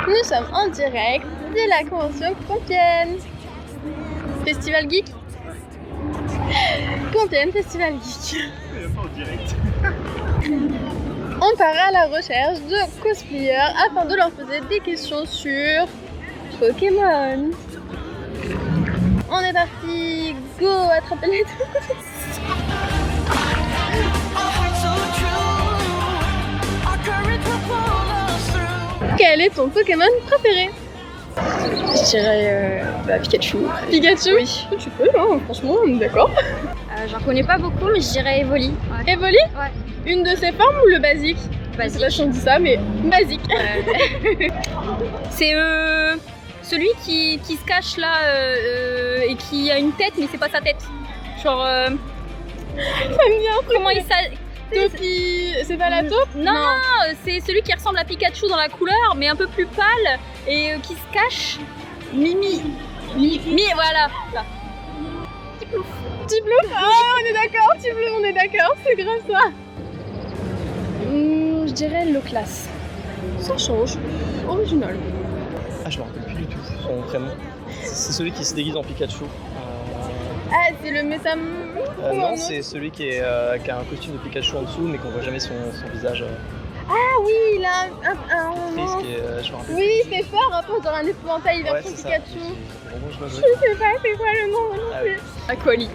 Nous sommes en direct de la convention Compiègne. Festival Geek. Compiègne Festival Geek. En direct. On part à la recherche de cosplayers afin de leur poser des questions sur Pokémon. On est parti, go, attrapez-les tous. Quel est ton Pokémon préféré? Je dirais Pikachu. Pikachu? Oui. Tu peux, hein, franchement, on est d'accord. J'en connais pas beaucoup, mais je dirais Evoli. Ouais. Evoli? Ouais. Une de ses formes ou le basique? Basique. Je sais pas si on dit ça, mais basique. C'est celui qui se cache là et qui a une tête, mais c'est pas sa tête. Genre. Ça me vient un truc. Comment il s'appelle? Topi... C'est pas la taupe? Non, c'est celui qui ressemble à Pikachu dans la couleur, mais un peu plus pâle et qui se cache. Mimi, voilà. Là. Petit bleu. Ah, on est d'accord, petit bleu, on est d'accord, c'est grave ça. Je dirais Loclas. Ça change. Original. Ah, je me rappelle plus du tout son prénom. C'est celui qui se déguise en Pikachu. Ah, c'est le Métam... Non, c'est celui qui a un costume de Pikachu en dessous, mais qu'on voit jamais son visage. Ah oui, il a un... Triste, qui est, je me rappelle Oui, plus. c'est fort, un peu dans un épouvantail version c'est ça. Pikachu. Je Je sais pas, c'est quoi le nom non Ah plus. oui. Aquali.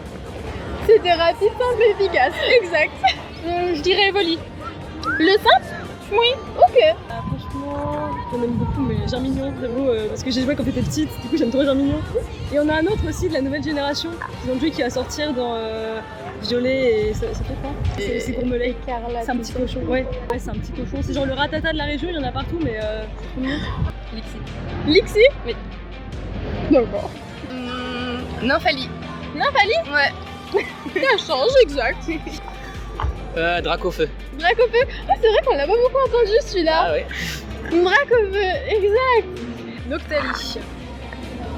C'était rapide, simple et efficace. Exact. Je dirais Evoli. Le simple? Oui. Ok. Franchement, j'en aime beaucoup, mais Germignon, j'avoue, parce que j'ai joué quand j'étais petite, du coup j'aime trop Germignon. Et on a un autre aussi de la nouvelle génération, dans le jeu qui va sortir dans Violet et ça fait quoi? C'est Gourmelet. C'est un petit cochon, ouais, c'est un petit cochon. C'est genre le ratata de la région, il y en a partout, mais c'est trop mignon. Lixi? Oui. D'accord. Nymphalie. Nymphalie? Ouais. Ça change, exact. Dracofeu. Dracofeu. Ah, c'est vrai qu'on l'a pas beaucoup entendu celui-là. Ah ouais. Dracofeu, exact. Noctali.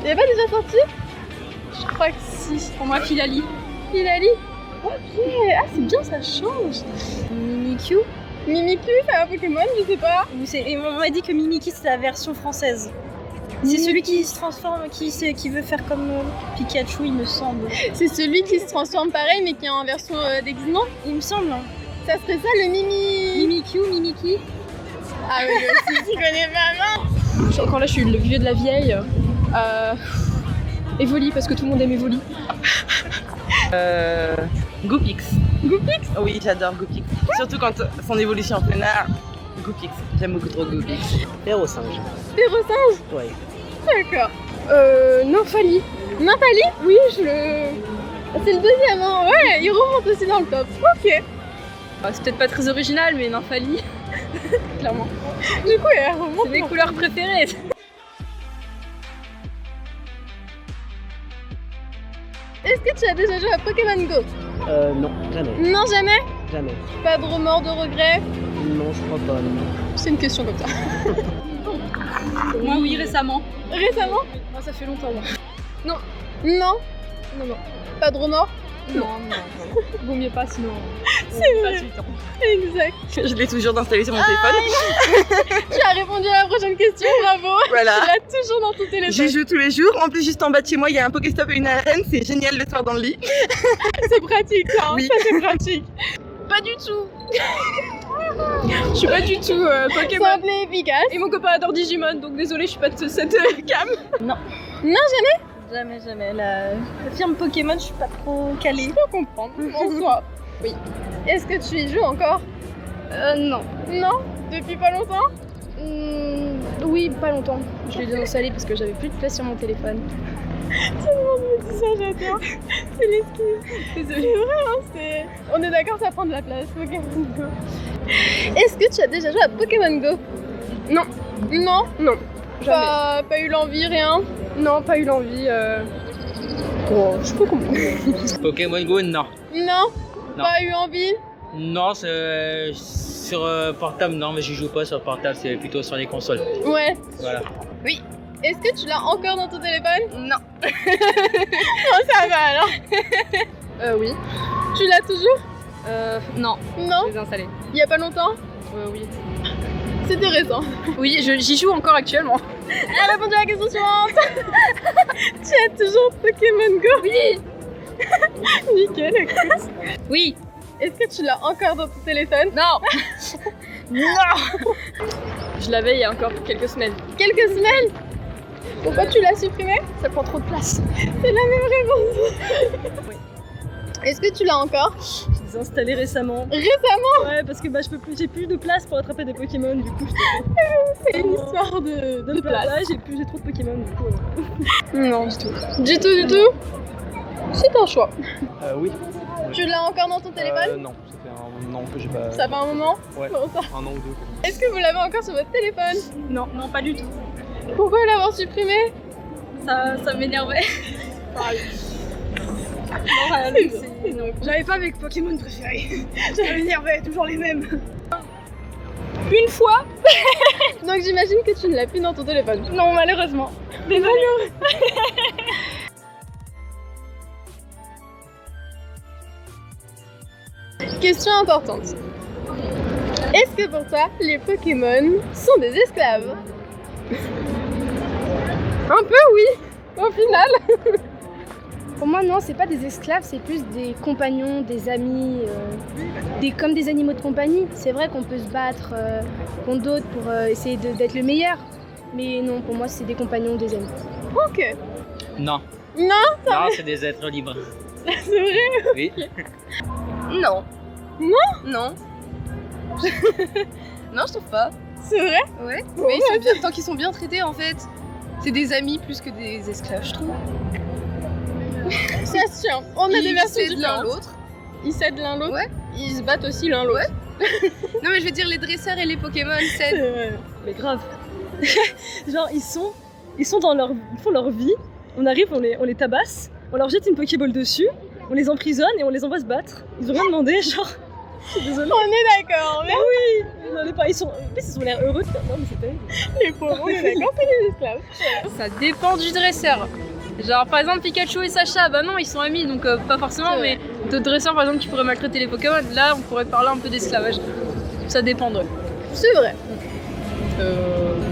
Il est pas déjà sorti? Je crois que si. Pour moi, Filali. Filali? Ok. Ah, c'est bien, ça change. Mimikyu. Mimikyu, c'est un Pokémon, je sais pas. Et on m'a dit que Mimikyu c'est la version française. C'est celui qui se transforme, qui veut faire comme Pikachu, il me semble. C'est celui qui se transforme pareil, mais qui est en version déguisement. Il me semble. Hein. Ça serait ça le Mimikyu, Mimiki. Ah oui, aussi, tu connais pas, non? Encore là, je suis le vieux de la vieille. Evoli, parce que tout le monde aime Evoli. Goopix. Goopix? Oui, j'adore Goopix. Surtout quand son évolution en plein air. Goopix. J'aime beaucoup trop Goopix. Hérosinge. Pérosinge? Ouais. D'accord. Nymphalie. Nymphalie? Oui, c'est le deuxième, hein. Ouais, il remonte aussi dans le top. Ok. C'est peut-être pas très original, mais Nymphalie. Clairement. Du coup, elle remonte. C'est mes couleurs préférées. Est-ce que tu as déjà joué à Pokémon Go? Non, jamais. Non, jamais? Jamais. Pas de remords, de regrets? Non, je crois pas. Non. C'est une question comme ça. Moi, oui, récemment. Récemment? Moi, ça fait longtemps. Non. Non? Non. Pas de remords? Non. Vaut mieux pas, sinon. C'est pas vrai. 8 ans. Exact. Je l'ai toujours installé sur mon téléphone. Tu as répondu à la prochaine question, bravo. Voilà. Tu l'as toujours dans ton téléphone. J'y joue tous les jours. En plus, juste en bas de chez moi, il y a un Pokéstop et une arène. C'est génial le soir dans le lit. C'est pratique, ça. Hein. Oui. Ça, c'est pratique. Pas du tout. Je suis pas du tout Pokémon. Simple et efficace. Et mon copain adore Digimon, donc désolé, je suis pas de cette cam. Non, jamais. Jamais. La firme Pokémon, je suis pas trop calée. Je peux comprendre. En soi. Oui. Est-ce que tu y joues encore? Non. Non? Depuis pas longtemps? Oui, pas longtemps. Je l'ai désinstallé parce que j'avais plus de place sur mon téléphone. Tout le monde me dit ça, j'adore. C'est l'excuse. C'est vrai, hein, on est d'accord, ça prend de la place, Pokémon Go. Est-ce que tu as déjà joué à Pokémon Go? Non. Non? Non. Jamais. Pas eu l'envie, rien? Non, pas eu l'envie. Bon, je peux comprendre. Pokémon Go, non. Non? Non. Pas eu envie? Non, c'est sur portable, non, mais j'y joue pas sur portable, c'est plutôt sur les consoles. Ouais. Voilà. Est-ce que tu l'as encore dans ton téléphone? Non. Non, ça va alors. Oui. Tu l'as toujours? Non. Non? Je l'ai désinstallé. Il y a pas longtemps? Oui. C'était récent. Oui, j'y joue encore actuellement. Elle a répondu à la question suivante. Tu as toujours Pokémon Go? Oui. Nickel, écoute. Oui. Est-ce que tu l'as encore dans ton téléphone? Non. Non. Je l'avais il y a encore quelques semaines. Quelques semaines? Pourquoi tu l'as supprimé? Ça prend trop de place. C'est la même réponse. Oui. Est-ce que tu l'as encore? Je les ai installés récemment. Récemment? Ouais, parce que je peux plus, j'ai plus de place pour attraper des Pokémon, du coup. C'est une histoire de place. Ouais, j'ai trop de Pokémon, du coup. Non, du tout. Du tout, du tout? C'est un choix. Oui. Tu l'as encore dans ton téléphone? Non, ça fait un an que j'ai pas. Ça fait un moment? Ouais. Comment ça? Un an ou deux. Est-ce que vous l'avez encore sur votre téléphone? Non, pas du tout. Pourquoi l'avoir supprimé? Ça m'énervait. J'avais pas mes Pokémon préférés. Ça m'énervait, toujours les mêmes. Une fois. Donc j'imagine que tu ne l'as plus dans ton téléphone. Non, malheureusement. Désolée. Question importante. Est-ce que pour toi, les Pokémon sont des esclaves? Un peu oui, au final. Pour moi, non, c'est pas des esclaves, c'est plus des compagnons, des amis, comme des animaux de compagnie. C'est vrai qu'on peut se battre contre d'autres pour essayer d'être le meilleur, mais non, pour moi, c'est des compagnons, des amis. Ok. Non. Non, Non, c'est des êtres libres. c'est vrai. Oui. Non. Non? Non. Non, je trouve pas. C'est vrai. Ouais. Bon, Mais ils sont bien, tant qu'ils sont bien traités en fait. C'est des amis plus que des esclaves, je trouve. Ça se tient. On a des Ils versions s'aident l'un différentes. l'autre. Ils s'aident l'un l'autre. Ouais. Ils se battent aussi l'un l'autre. Non mais je veux dire les dresseurs et les Pokémon C'est s'aident. vrai. Mais grave. Genre, ils font leur vie. On arrive, on les tabasse, on leur jette une Pokéball dessus, on les emprisonne et on les envoie se battre. Ils ont rien demandé, genre. Je suis désolée. On est d'accord. Mais Ils ont l'air heureux de faire. Non, mais c'est terrible. les pauvres, on est d'accord, c'est des esclaves. Ça dépend du dresseur. Genre par exemple Pikachu et Sacha, bah non ils sont amis donc pas forcément, C'est mais d'autres dresseurs par exemple qui pourraient maltraiter les Pokémon, là on pourrait parler un peu d'esclavage. Ça dépendrait. C'est vrai.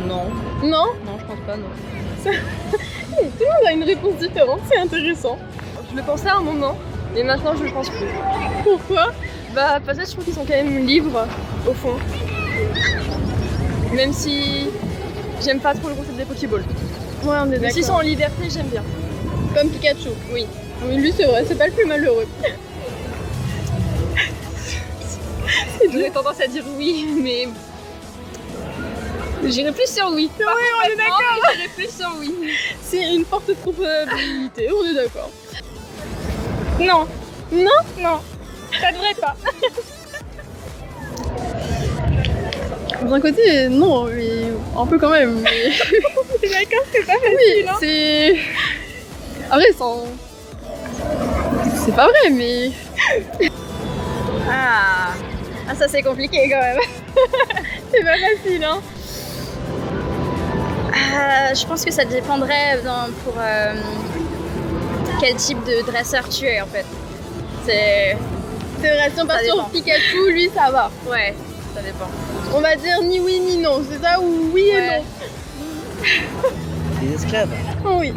Non. Non? Non je pense pas non. Tout le monde a une réponse différente, c'est intéressant. Je le pensais à un moment, mais maintenant je le pense plus. Pourquoi? Bah parce que je trouve qu'ils sont quand même libres, au fond. Même si j'aime pas trop le concept des Pokéballs. Ouais, on est Mais d'accord. s'ils sont en liberté, j'aime bien. Comme Pikachu, oui. Oui, lui c'est vrai, c'est pas le plus malheureux. J'aurais tendance à dire oui, mais j'irais plus sur oui. Oui, on est d'accord. J'irais plus sur oui. C'est une forte probabilité, on est d'accord. Non, Non? non, ça devrait pas. D'un côté, non, mais un peu quand même. Mais... C'est d'accord, c'est pas facile. oui, c'est... Après, sans... C'est pas vrai, mais... Ah, ça c'est compliqué quand même. c'est pas facile, hein. Je pense que ça dépendrait pour quel type de dresseur tu es en fait. C'est vrai, si on part Ça sur dépend. Pikachu, lui, ça va. Ouais, ça dépend. On va dire ni oui ni non, c'est ça? Ou oui et Ouais. non? Des esclaves. Oh, oui.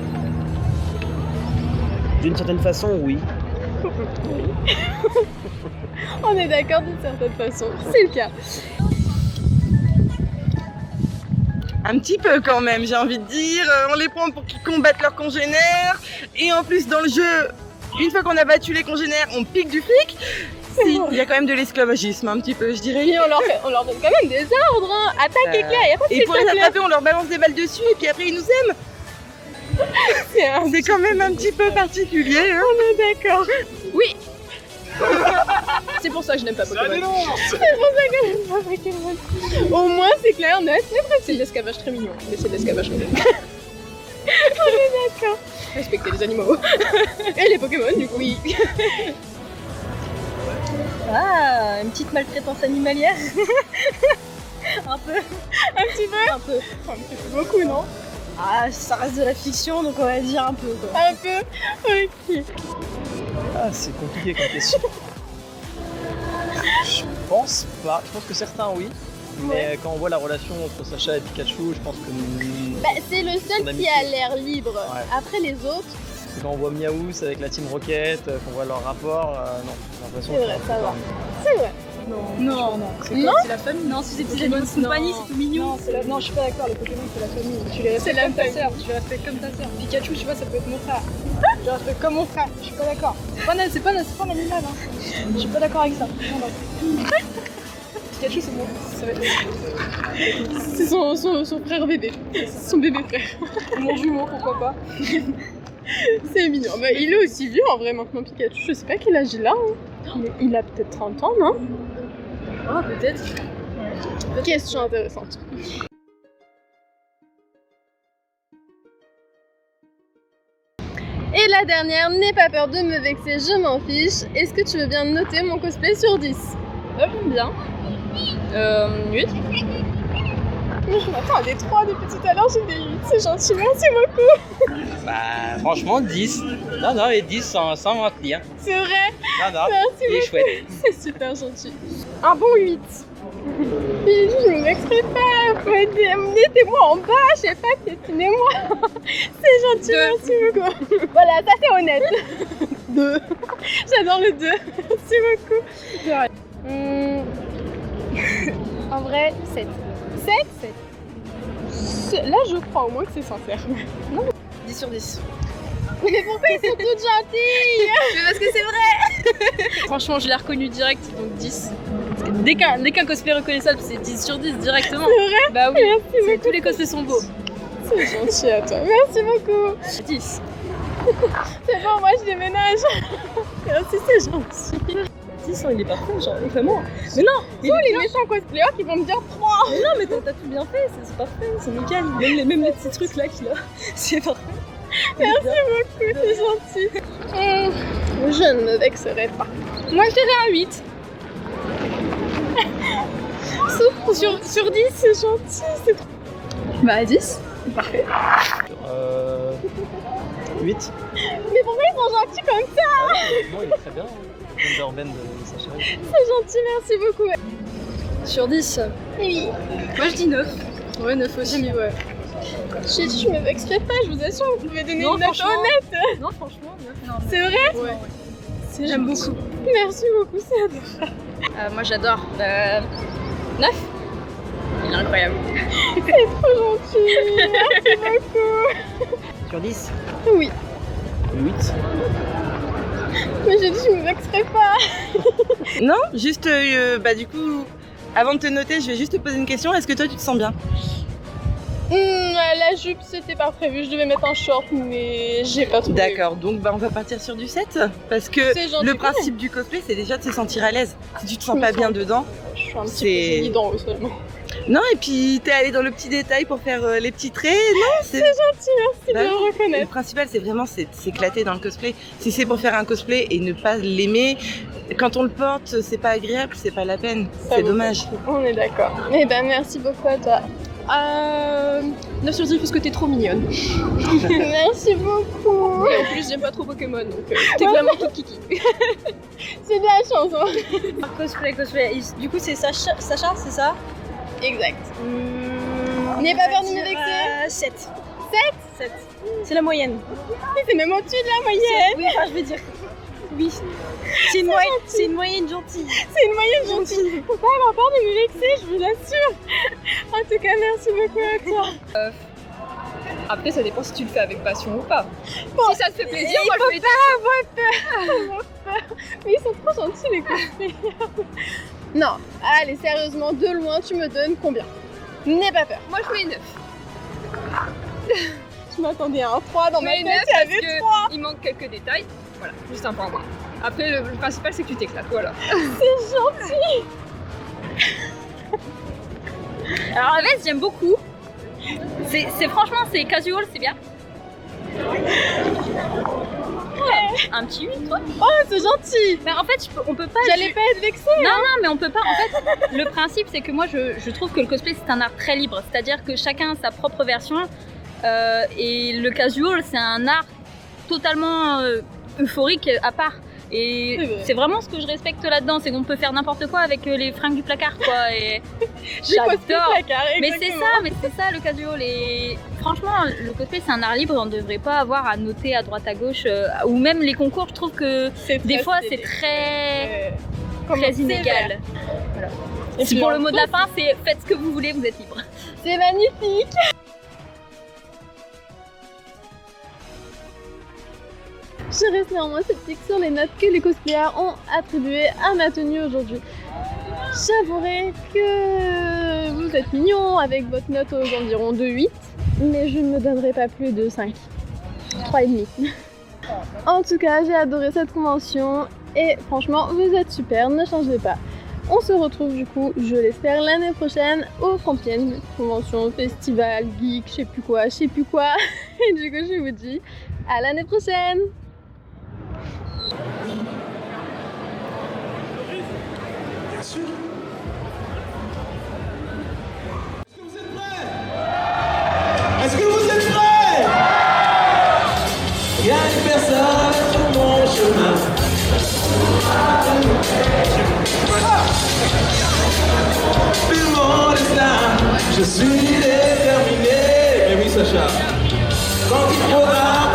D'une certaine façon, oui. On est d'accord d'une certaine façon, c'est le cas. Un petit peu quand même, j'ai envie de dire. On les prend pour qu'ils combattent leurs congénères. Et en plus, dans le jeu, une fois qu'on a battu les congénères, on pique du fric. Si, il y a quand même de l'esclavagisme, un petit peu, je dirais. Et on leur donne quand même des ordres, hein. Attaque éclair, y a pas de Et pour les s'il te plaît. attraper, on leur balance des balles dessus et puis après ils nous aiment. C'est quand même un petit peu particulier. Hein. On est d'accord. Oui. C'est pour ça que je n'aime pas Pokémon. non. C'est pour ça que je n'aime pas Pokémon. Au moins, c'est clair, net. C'est vrai que c'est de l'esclavage très mignon, mais c'est de l'esclavage quand même. On est d'accord. Respecter les animaux. Et les Pokémon, du coup. Oui. Ah, une petite maltraitance animalière. Un peu. Un petit peu. Un peu. Beaucoup, non? Ah, ça reste de la fiction, donc on va dire un peu quoi. Un peu. Ok. Ah, c'est compliqué comme question. Je pense pas. Je pense que certains, oui. Mais quand on voit la relation entre Sacha et Pikachu, je pense que. Bah, c'est le seul Son qui amitié. a l'air libre. Ouais. Après les autres, Quand on voit Miaous avec la Team Rocket, qu'on voit leur rapport, non, j'ai l'impression C'est vrai, ça va. C'est vrai. Non, Non. c'est la famille. Non, si c'est des animaux de compagnie, c'est tout mignon. Non, non, je suis pas d'accord, les Pokémon c'est la famille. Tu les respectes comme ta sœur, tu les respectes comme ta sœur. Pikachu, tu vois, ça peut être mon frère. Je le respecte comme mon frère, je suis pas d'accord. C'est pas un animal, hein. Je suis pas d'accord avec ça. Non, non. Pikachu, c'est mon. Ça va être C'est son frère bébé. Son bébé frère. mon jumeau, pourquoi pas. C'est mignon. Bah, il est aussi vieux en vrai maintenant, Pikachu. Je sais pas quel âge il a. Hein. Il a peut-être 30 ans, non? Ah, peut-être. Question intéressante. Et la dernière, n'aie pas peur de me vexer, je m'en fiche. Est-ce que tu veux bien noter mon cosplay sur 10? J'aime bien. 8. Mais je m'attends à des 3 depuis tout à l'heure, j'ai des 8. C'est gentil, merci beaucoup. Bah, franchement, 10. Non, non, et 10 sans mentir. C'est vrai, Non, non, merci il est beaucoup. chouette. C'est super gentil. Un bon 8. J'ai dit, je ne m'exprime pas. Mettez-moi en bas, je sais pas, piétinez-moi. C'est gentil, merci beaucoup. Voilà, ça c'est honnête. 2. J'adore le 2. Merci beaucoup. En vrai, 7. 7. Là, je crois au moins que c'est sincère. 10 sur 10. Mais pourquoi ils sont toutes gentilles? Mais parce que c'est vrai. Franchement, je l'ai reconnu direct, donc 10. Parce que dès qu'un cosplay reconnaissable, c'est 10 sur 10 directement. C'est vrai? Bah oui, Merci beaucoup. tous les cosplays sont beaux. C'est gentil à toi. Merci beaucoup. 10. C'est bon, moi je déménage. Merci, c'est gentil. 10, hein, il est parfait, genre, vraiment. Mais non, il est Les bien. méchants cosplayers qui vont me dire 3. Mais non, mais t'as tout bien fait, c'est parfait, c'est nickel. Même les petits trucs là qu'il a, c'est parfait. Merci beaucoup, c'est gentil. Je ne me vexerai pas. Moi je dirais un 8. Sur 10, c'est gentil, c'est trop. Bah 10. Parfait. 8. Mais pourquoi ils sont gentils comme ça? Non, il est très bien. Wonderband de Sacha. C'est gentil, merci beaucoup. Sur 10, Oui. moi je dis 9. Ouais, 9 aussi, ouais. Je me vexerai pas, je vous assure, vous pouvez donner Non, une note franchement. honnête. Non, franchement, 9. C'est vrai? Ouais. C'est J'aime gentil. beaucoup. Merci beaucoup, c'est adorable. Moi j'adore. 9. Il est incroyable. Trop gentil. Merci beaucoup. Sur 10. Oui. 8. Mais j'ai dit, je me vexerai pas. Non, juste, bah du coup, avant de te noter, je vais juste te poser une question. Est-ce que toi, tu te sens bien? La jupe, c'était pas prévu. Je devais mettre un short, mais j'ai pas trouvé. D'accord, donc bah, on va partir sur du 7. Parce que C'est gentil le quand même. principe du cosplay, c'est déjà de se sentir à l'aise. Si tu te Je sens me pas sens- bien dedans. Je suis un petit C'est- peu guidant seulement. Non, et puis t'es allé dans le petit détail pour faire les petits traits. Non, c'est Merci Bah de le Le reconnaître. principal, c'est vraiment s'éclater dans le cosplay. Si c'est pour faire un cosplay et ne pas l'aimer, quand on le porte, c'est pas agréable, c'est pas la peine. Ça C'est vaut dommage. pas le coup. On est d'accord. Eh ben, merci beaucoup à toi. 9 sur 10 parce que t'es trop mignonne. Merci beaucoup. Et en plus, j'aime pas trop Pokémon, donc t'es vraiment toute kiki. C'est de la chance. Hein. Cosplay. Du coup, c'est Sacha, c'est ça? Exact. N'aie pas peur de me vexer. 7. 7. C'est la moyenne. C'est même au-dessus de la moyenne. Oui, enfin, je veux dire. Oui. C'est une moyenne gentille. C'est une moyenne gentille. Faut pas avoir peur de me vexer, je vous l'assure. En tout cas, merci beaucoup à toi. Après, ça dépend si tu le fais avec passion ou pas. Bon, si ça te fait plaisir, il moi faut je vais pas avoir peur. Mais ils sont trop gentils les cosplayers. Non, allez, sérieusement, de loin, tu me donnes combien? N'aie pas peur. Moi je mets 9. Je m'attendais à un 3 dans ma Mais tête, neuf il y parce avait que 3. il manque quelques détails. Voilà, juste un point. Après, le principal c'est que tu t'éclates, voilà. C'est gentil. Alors, la veste, j'aime beaucoup. C'est franchement, c'est casual, c'est bien. Un petit 8, toi. Oh, c'est gentil. Mais en fait, on peut pas. J'allais pas être vexée. Non, mais on peut pas. En fait, le principe, c'est que moi, je trouve que le cosplay, c'est un art très libre. C'est-à-dire que chacun a sa propre version. Et le casual, c'est un art totalement euphorique à part. Et C'est vrai. c'est vraiment ce que je respecte là-dedans, c'est qu'on peut faire n'importe quoi avec les fringues du placard, quoi. Et j'adore. Mais c'est ça le casual. Et franchement, le cosplay c'est un art libre, on ne devrait pas avoir à noter à droite à gauche, ou même les concours, je trouve que des fois c'est très inégal. Voilà. Et Si puis, pour en le mot de plus, la fin, c'est faites ce que vous voulez, vous êtes libre. c'est magnifique. Je reste néanmoins sceptique sur les notes que les cosplayers ont attribuées à ma tenue aujourd'hui. J'avouerai que vous êtes mignons avec votre note aux environs de 8, mais je ne me donnerai pas plus de 5. 3,5. En tout cas, j'ai adoré cette convention et franchement, vous êtes super, ne changez pas. On se retrouve du coup, je l'espère, l'année prochaine au Compiègne, convention, festival, geek, je sais plus quoi. Et du coup, je vous dis à l'année prochaine. Est-ce que vous êtes prêts? Il y a une personne sur mon chemin. Tout le monde est là. Je suis déterminé. Mais oui, Sacha. Quand il faudra